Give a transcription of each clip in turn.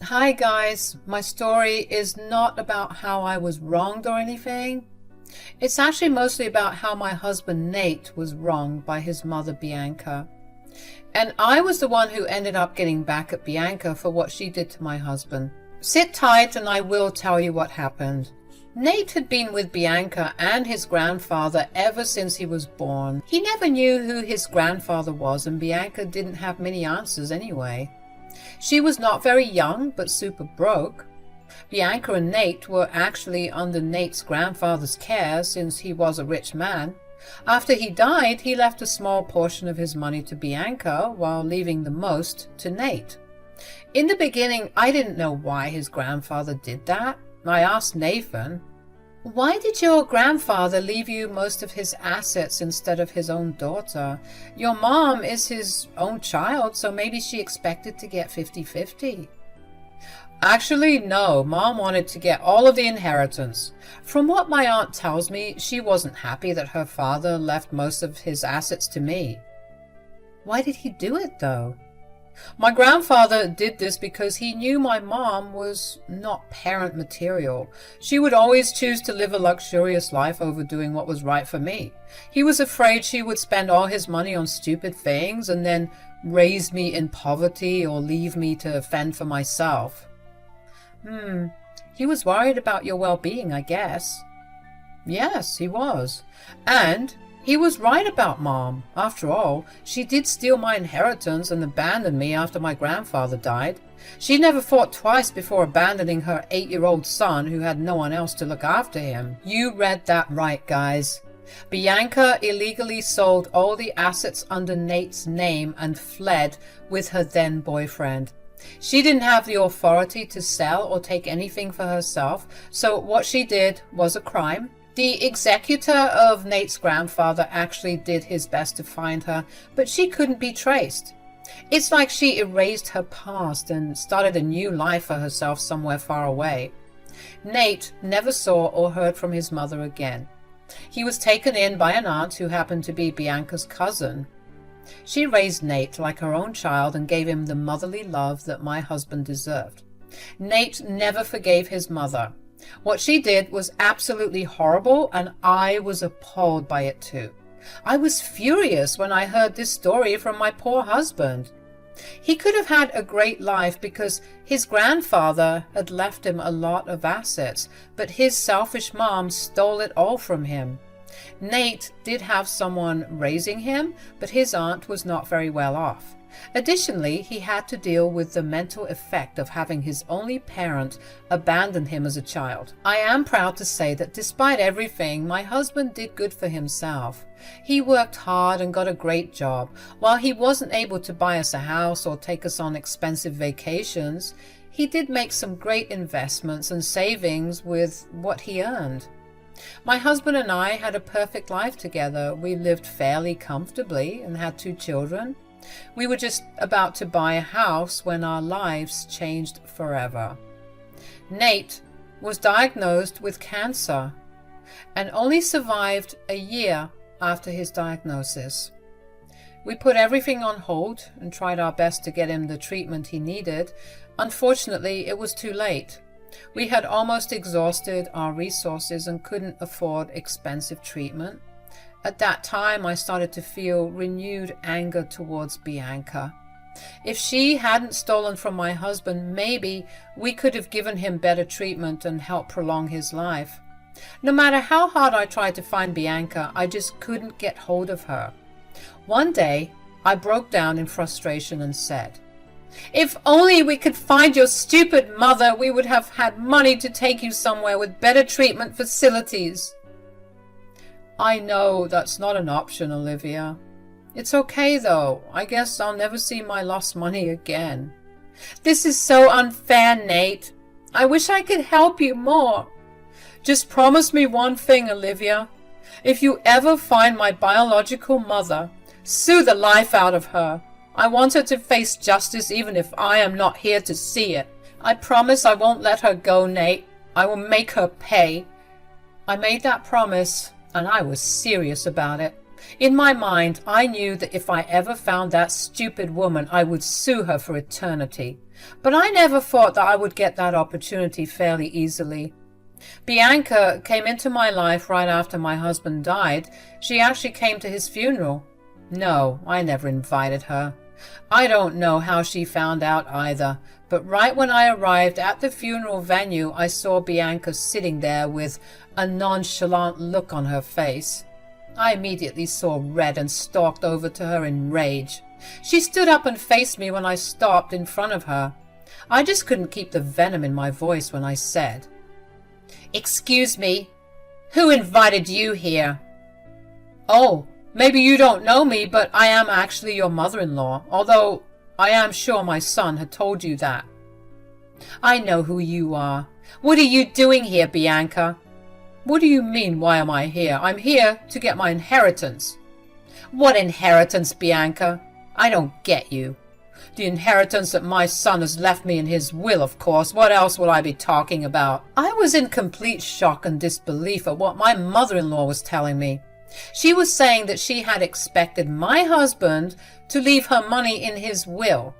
Hi guys, my story is not about how I was wronged or anything. It's actually mostly about how my husband Nate was wronged by his mother Bianca. And I was the one who ended up getting back at Bianca for what she did to my husband. Sit tight and I will tell you what happened. Nate had been with Bianca and his grandfather ever since he was born. He never knew who his grandfather was, and Bianca didn't have many answers anyway. She was not very young, but super broke. Bianca and Nate were actually under Nate's grandfather's care since he was a rich man. After he died, he left a small portion of his money to Bianca while leaving the most to Nate. In the beginning, I didn't know why his grandfather did that. I asked Nathan, "Why did your grandfather leave you most of his assets instead of his own daughter? Your mom is his own child, so maybe she expected to get 50-50. Actually, no. Mom wanted to get all of the inheritance. From what my aunt tells me, she wasn't happy that her father left most of his assets to me." "Why did he do it, though?" "My grandfather did this because he knew my mom was not parent material. She would always choose to live a luxurious life over doing what was right for me. He was afraid she would spend all his money on stupid things and then raise me in poverty or leave me to fend for myself." He was worried about your well-being, I guess." "Yes, he was. And he was right about Mom. After all, she did steal my inheritance and abandon me after my grandfather died. She never thought twice before abandoning her 8-year-old son who had no one else to look after him." You read that right, guys. Bianca illegally sold all the assets under Nate's name and fled with her then boyfriend. She didn't have the authority to sell or take anything for herself, so what she did was a crime. The executor of Nate's grandfather actually did his best to find her, but she couldn't be traced. It's like she erased her past and started a new life for herself somewhere far away. Nate never saw or heard from his mother again. He was taken in by an aunt who happened to be Bianca's cousin. She raised Nate like her own child and gave him the motherly love that my husband deserved. Nate never forgave his mother. What she did was absolutely horrible, and I was appalled by it too. I was furious when I heard this story from my poor husband. He could have had a great life because his grandfather had left him a lot of assets, but his selfish mom stole it all from him. Nate did have someone raising him, but his aunt was not very well off. Additionally, he had to deal with the mental effect of having his only parent abandon him as a child. I am proud to say that despite everything, my husband did good for himself. He worked hard and got a great job. While he wasn't able to buy us a house or take us on expensive vacations, he did make some great investments and savings with what he earned. My husband and I had a perfect life together. We lived fairly comfortably and had 2 children. We were just about to buy a house when our lives changed forever. Nate was diagnosed with cancer and only survived a year after his diagnosis. We put everything on hold and tried our best to get him the treatment he needed. Unfortunately, it was too late. We had almost exhausted our resources and couldn't afford expensive treatment. At that time, I started to feel renewed anger towards Bianca. If she hadn't stolen from my husband, maybe we could have given him better treatment and helped prolong his life. No matter how hard I tried to find Bianca, I just couldn't get hold of her. One day, I broke down in frustration and said, "If only we could find your stupid mother, we would have had money to take you somewhere with better treatment facilities." "I know that's not an option, Olivia. It's okay though. I guess I'll never see my lost money again." "This is so unfair, Nate. I wish I could help you more." "Just promise me one thing, Olivia. If you ever find my biological mother, sue the life out of her. I want her to face justice even if I am not here to see it. I promise I won't let her go, Nate. I will make her pay." I made that promise, and I was serious about it. In my mind, I knew that if I ever found that stupid woman, I would sue her for eternity. But I never thought that I would get that opportunity fairly easily. Bianca came into my life right after my husband died. She actually came to his funeral. No, I never invited her. I don't know how she found out either, but right when I arrived at the funeral venue, I saw Bianca sitting there with a nonchalant look on her face. I immediately saw red and stalked over to her in rage. She stood up and faced me when I stopped in front of her. I just couldn't keep the venom in my voice when I said, "Excuse me, who invited you here?" "Oh, maybe you don't know me, but I am actually your mother-in-law, although I am sure my son had told you that." "I know who you are. What are you doing here, Bianca?" "What do you mean, why am I here? I'm here to get my inheritance." "What inheritance, Bianca? I don't get you." "The inheritance that my son has left me in his will, of course. What else would I be talking about?" I was in complete shock and disbelief at what my mother-in-law was telling me. She was saying that she had expected my husband to leave her money in his will.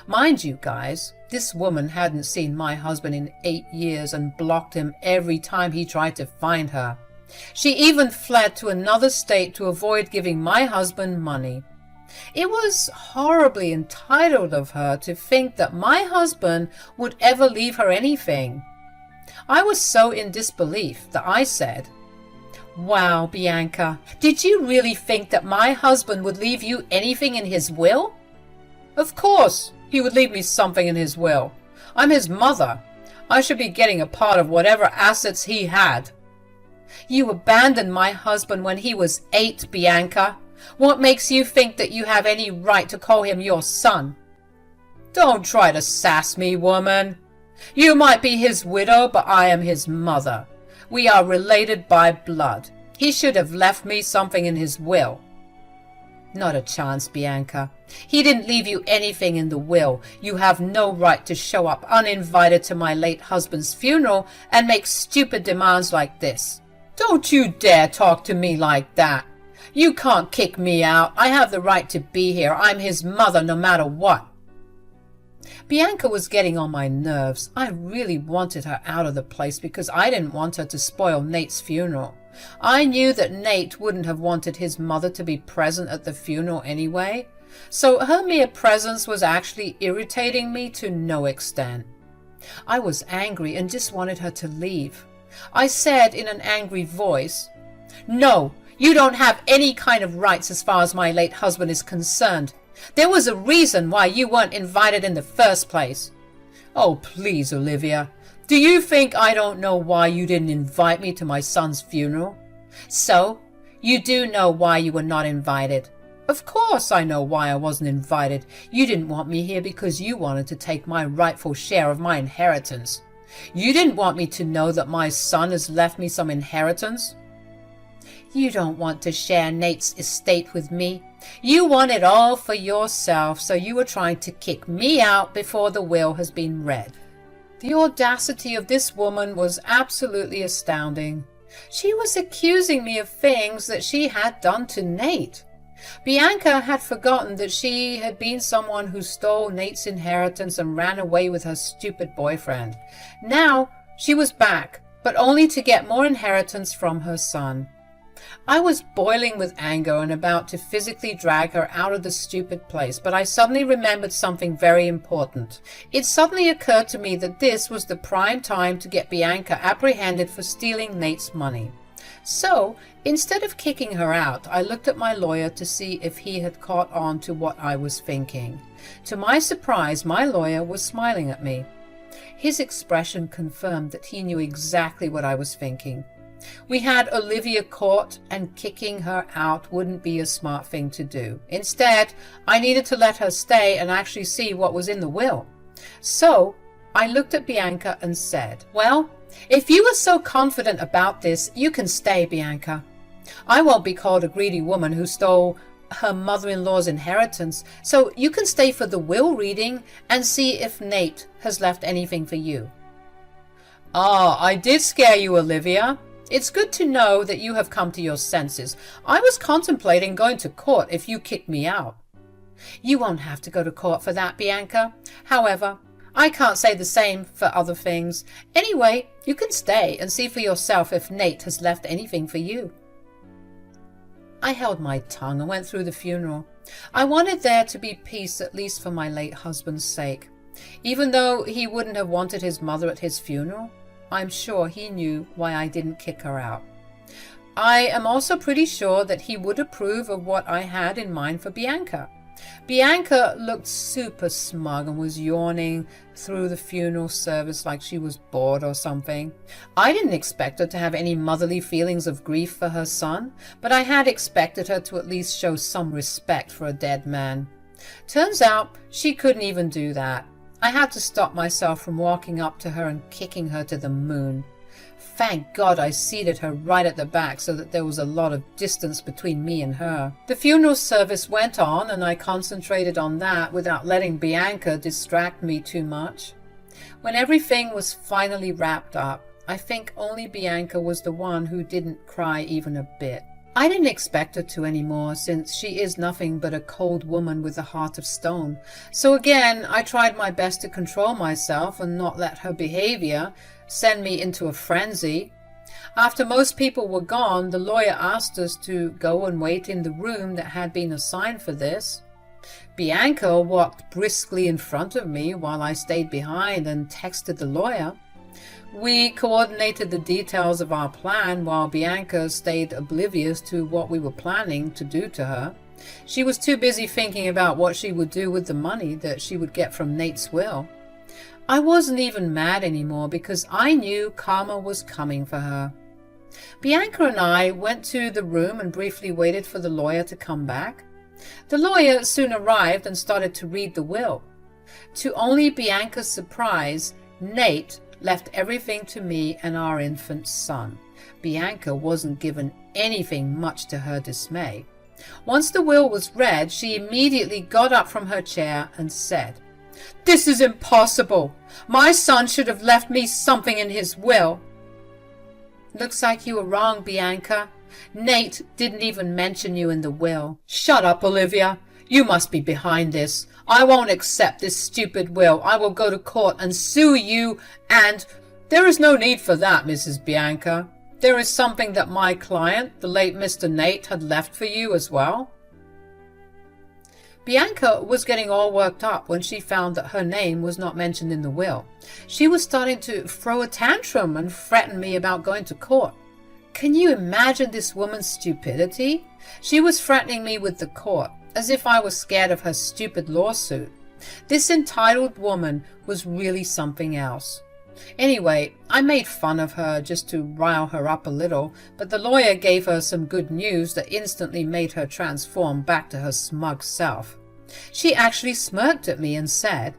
Mind you, guys, this woman hadn't seen my husband in 8 years and blocked him every time he tried to find her. She even fled to another state to avoid giving my husband money. It was horribly entitled of her to think that my husband would ever leave her anything. I was so in disbelief that I said, "Wow, Bianca, did you really think that my husband would leave you anything in his will?" "Of course, he would leave me something in his will. I'm his mother. I should be getting a part of whatever assets he had." "You abandoned my husband when he was 8, Bianca. What makes you think that you have any right to call him your son?" "Don't try to sass me, woman. You might be his widow, but I am his mother. We are related by blood. He should have left me something in his will." "Not a chance, Bianca. He didn't leave you anything in the will. You have no right to show up uninvited to my late husband's funeral and make stupid demands like this." "Don't you dare talk to me like that. You can't kick me out. I have the right to be here. I'm his mother no matter what." Bianca was getting on my nerves. I really wanted her out of the place because I didn't want her to spoil Nate's funeral. I knew that Nate wouldn't have wanted his mother to be present at the funeral anyway, so her mere presence was actually irritating me to no extent. I was angry and just wanted her to leave. I said in an angry voice, "No, you don't have any kind of rights as far as my late husband is concerned. There was a reason why you weren't invited in the first place." "Oh, please, Olivia. Do you think I don't know why you didn't invite me to my son's funeral?" "So, you do know why you were not invited?" "Of course I know why I wasn't invited. You didn't want me here because you wanted to take my rightful share of my inheritance. You didn't want me to know that my son has left me some inheritance." "You don't want to share Nate's estate with me. You want it all for yourself, so you were trying to kick me out before the will has been read." The audacity of this woman was absolutely astounding. She was accusing me of things that she had done to Nate. Bianca had forgotten that she had been someone who stole Nate's inheritance and ran away with her stupid boyfriend. Now she was back, but only to get more inheritance from her son. I was boiling with anger and about to physically drag her out of the stupid place, but I suddenly remembered something very important. It suddenly occurred to me that this was the prime time to get Bianca apprehended for stealing Nate's money. So, instead of kicking her out, I looked at my lawyer to see if he had caught on to what I was thinking. To my surprise, my lawyer was smiling at me. His expression confirmed that he knew exactly what I was thinking. We had Olivia caught, and kicking her out wouldn't be a smart thing to do. Instead, I needed to let her stay and actually see what was in the will. So, I looked at Bianca and said, "Well, if you are so confident about this, you can stay, Bianca. I won't be called a greedy woman who stole her mother-in-law's inheritance, so you can stay for the will reading and see if Nate has left anything for you." "Ah, I did scare you, Olivia. It's good to know that you have come to your senses. I was contemplating going to court if you kicked me out." "You won't have to go to court for that, Bianca. However, I can't say the same for other things. Anyway, you can stay and see for yourself if Nate has left anything for you." I held my tongue and went through the funeral. I wanted there to be peace, at least for my late husband's sake. Even though he wouldn't have wanted his mother at his funeral, I'm sure he knew why I didn't kick her out. I am also pretty sure that he would approve of what I had in mind for Bianca. Bianca looked super smug and was yawning through the funeral service like she was bored or something. I didn't expect her to have any motherly feelings of grief for her son, but I had expected her to at least show some respect for a dead man. Turns out she couldn't even do that. I had to stop myself from walking up to her and kicking her to the moon. Thank God I seated her right at the back so that there was a lot of distance between me and her. The funeral service went on and I concentrated on that without letting Bianca distract me too much. When everything was finally wrapped up, I think only Bianca was the one who didn't cry even a bit. I didn't expect her to anymore, since she is nothing but a cold woman with a heart of stone. So again, I tried my best to control myself and not let her behavior send me into a frenzy. After most people were gone, the lawyer asked us to go and wait in the room that had been assigned for this. Bianca walked briskly in front of me while I stayed behind and texted the lawyer. We coordinated the details of our plan while Bianca stayed oblivious to what we were planning to do to her. She was too busy thinking about what she would do with the money that she would get from Nate's will. I wasn't even mad anymore because I knew karma was coming for her. Bianca and I went to the room and briefly waited for the lawyer to come back. The lawyer soon arrived and started to read the will. To only Bianca's surprise, Nate left everything to me and our infant son. Bianca wasn't given anything, much to her dismay. Once the will was read, she immediately got up from her chair and said, "This is impossible. My son should have left me something in his will." "Looks like you were wrong, Bianca. Nate didn't even mention you in the will." "Shut up, Olivia. You must be behind this. I won't accept this stupid will. I will go to court and sue you, and—" "There is no need for that, Mrs. Bianca. There is something that my client, the late Mr. Nate, had left for you as well." Bianca was getting all worked up when she found that her name was not mentioned in the will. She was starting to throw a tantrum and threaten me about going to court. Can you imagine this woman's stupidity? She was threatening me with the court, as if I was scared of her stupid lawsuit. This entitled woman was really something else. Anyway, I made fun of her just to rile her up a little, but the lawyer gave her some good news that instantly made her transform back to her smug self. She actually smirked at me and said,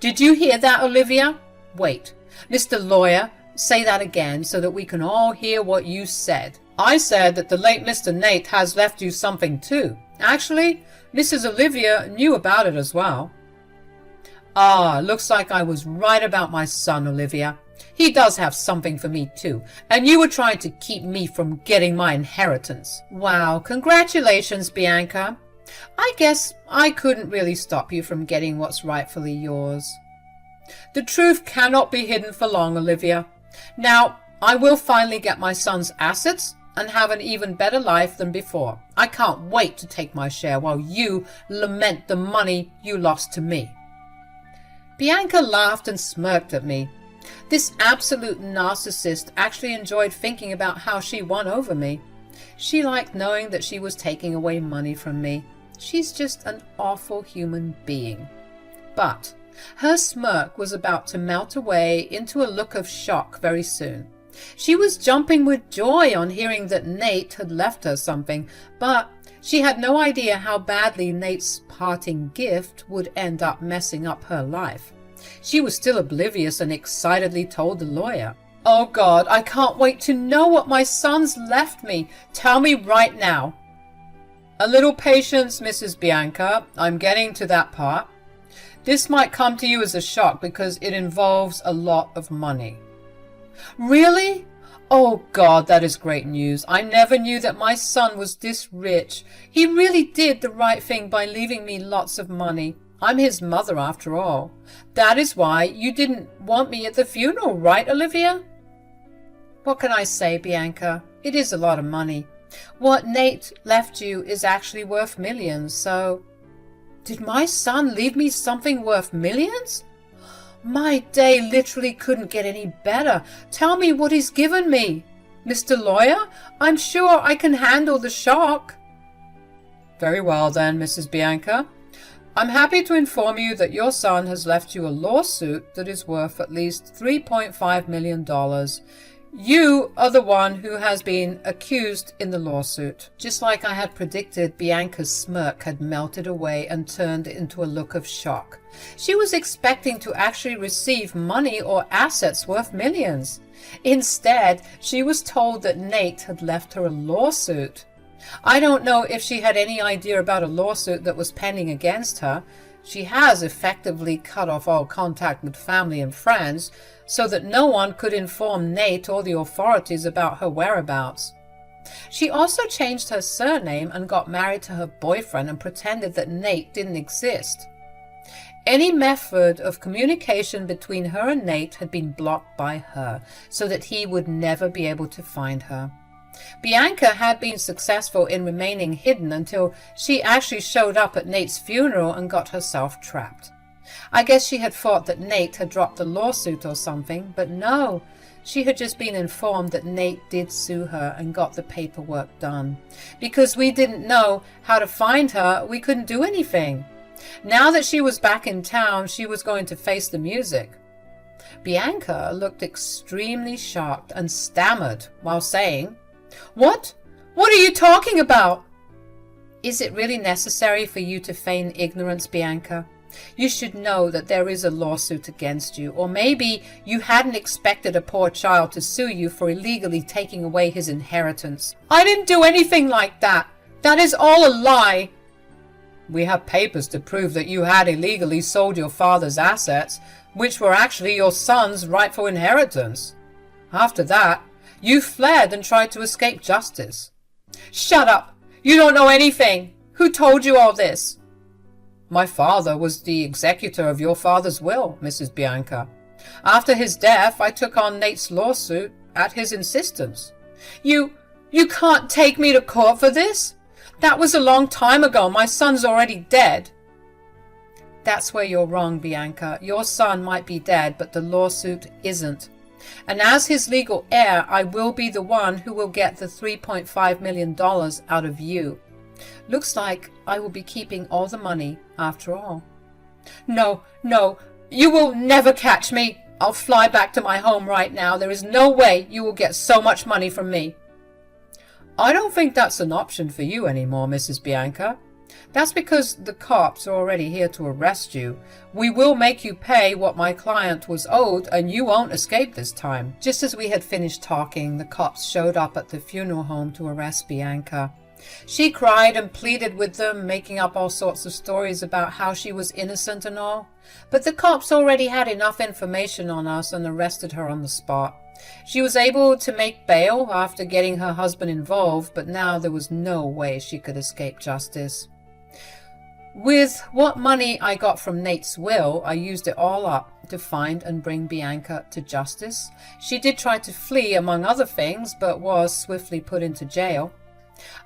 "Did you hear that, Olivia? Wait, Mr. Lawyer, say that again so that we can all hear what you said." "I said that the late Mr. Nate has left you something too. Actually, Mrs. Olivia knew about it as well." "Ah, looks like I was right about my son, Olivia. He does have something for me too, and you were trying to keep me from getting my inheritance." "Wow, congratulations, Bianca. I guess I couldn't really stop you from getting what's rightfully yours." "The truth cannot be hidden for long, Olivia. Now, I will finally get my son's assets and have an even better life than before. I can't wait to take my share while you lament the money you lost to me." Bianca laughed and smirked at me. This absolute narcissist actually enjoyed thinking about how she won over me. She liked knowing that she was taking away money from me. She's just an awful human being. But her smirk was about to melt away into a look of shock very soon. She was jumping with joy on hearing that Nate had left her something, but she had no idea how badly Nate's parting gift would end up messing up her life. She was still oblivious and excitedly told the lawyer, "Oh God, I can't wait to know what my son's left me. Tell me right now." "A little patience, Mrs. Bianca. I'm getting to that part. This might come to you as a shock because it involves a lot of money." "Really? Oh God, that is great news. I never knew that my son was this rich. He really did the right thing by leaving me lots of money. I'm his mother after all. That is why you didn't want me at the funeral, right, Olivia? What can I say, Bianca? It is a lot of money. What Nate left you is actually worth millions, so... Did my son leave me something worth millions? My day literally couldn't get any better. Tell me what he's given me. Mr. Lawyer, I'm sure I can handle the shock. Very well then, Mrs. Bianca. I'm happy to inform you that your son has left you a lawsuit that is worth at least $3.5 million. You are the one who has been accused in the lawsuit. Just like I had predicted, Bianca's smirk had melted away and turned into a look of shock. She was expecting to actually receive money or assets worth millions. Instead, she was told that Nate had left her a lawsuit. I don't know if she had any idea about a lawsuit that was pending against her. She has effectively cut off all contact with family and friends, so that no one could inform Nate or the authorities about her whereabouts. She also changed her surname and got married to her boyfriend and pretended that Nate didn't exist. Any method of communication between her and Nate had been blocked by her, so that he would never be able to find her. Bianca had been successful in remaining hidden until she actually showed up at Nate's funeral and got herself trapped. I guess she had thought that Nate had dropped the lawsuit or something, but no, she had just been informed that Nate did sue her and got the paperwork done. Because we didn't know how to find her, we couldn't do anything. Now that she was back in town, she was going to face the music. Bianca looked extremely shocked and stammered while saying, "What? What are you talking about?" Is it really necessary for you to feign ignorance, Bianca? You should know that there is a lawsuit against you, or maybe you hadn't expected a poor child to sue you for illegally taking away his inheritance. I didn't do anything like that. That is all a lie. We have papers to prove that you had illegally sold your father's assets, which were actually your son's rightful inheritance. After that, you fled and tried to escape justice. Shut up! You don't know anything! Who told you all this? My father was the executor of your father's will, Mrs. Bianca. After his death, I took on Nate's lawsuit at his insistence. You can't take me to court for this? That was a long time ago. My son's already dead. That's where you're wrong, Bianca. Your son might be dead, but the lawsuit isn't. And as his legal heir, I will be the one who will get the $3.5 million out of you. Looks like I will be keeping all the money after all. No, you will never catch me. I'll fly back to my home right now. There is no way you will get so much money from me. I don't think that's an option for you anymore, Mrs. Bianca. That's because the cops are already here to arrest you. We will make you pay what my client was owed, and you won't escape this time. Just as we had finished talking, the cops showed up at the funeral home to arrest Bianca. She cried and pleaded with them, making up all sorts of stories about how she was innocent and all. But the cops already had enough information on us and arrested her on the spot. She was able to make bail after getting her husband involved, but now there was no way she could escape justice. With what money I got from Nate's will, I used it all up to find and bring Bianca to justice. She did try to flee, among other things, but was swiftly put into jail.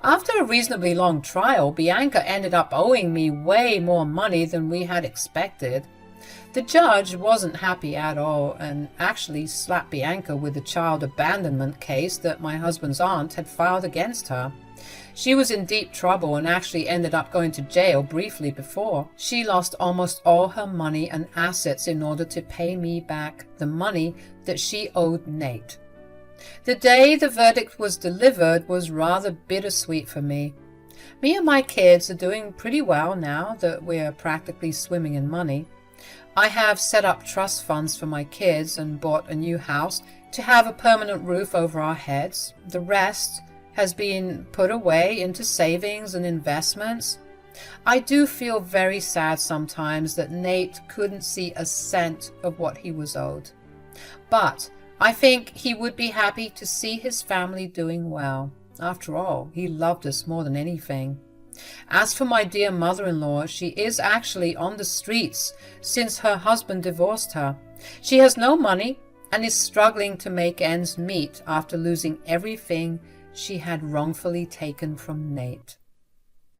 After a reasonably long trial, Bianca ended up owing me way more money than we had expected. The judge wasn't happy at all and actually slapped Bianca with the child abandonment case that my husband's aunt had filed against her. She was in deep trouble and actually ended up going to jail briefly before. She lost almost all her money and assets in order to pay me back the money that she owed Nate. The day the verdict was delivered was rather bittersweet for me. Me and my kids are doing pretty well now that we're practically swimming in money. I have set up trust funds for my kids and bought a new house to have a permanent roof over our heads. The rest has been put away into savings and investments. I do feel very sad sometimes that Nate couldn't see a cent of what he was owed. But I think he would be happy to see his family doing well. After all, he loved us more than anything. As for my dear mother-in-law, she is actually on the streets since her husband divorced her. She has no money and is struggling to make ends meet after losing everything she had wrongfully taken from Nate.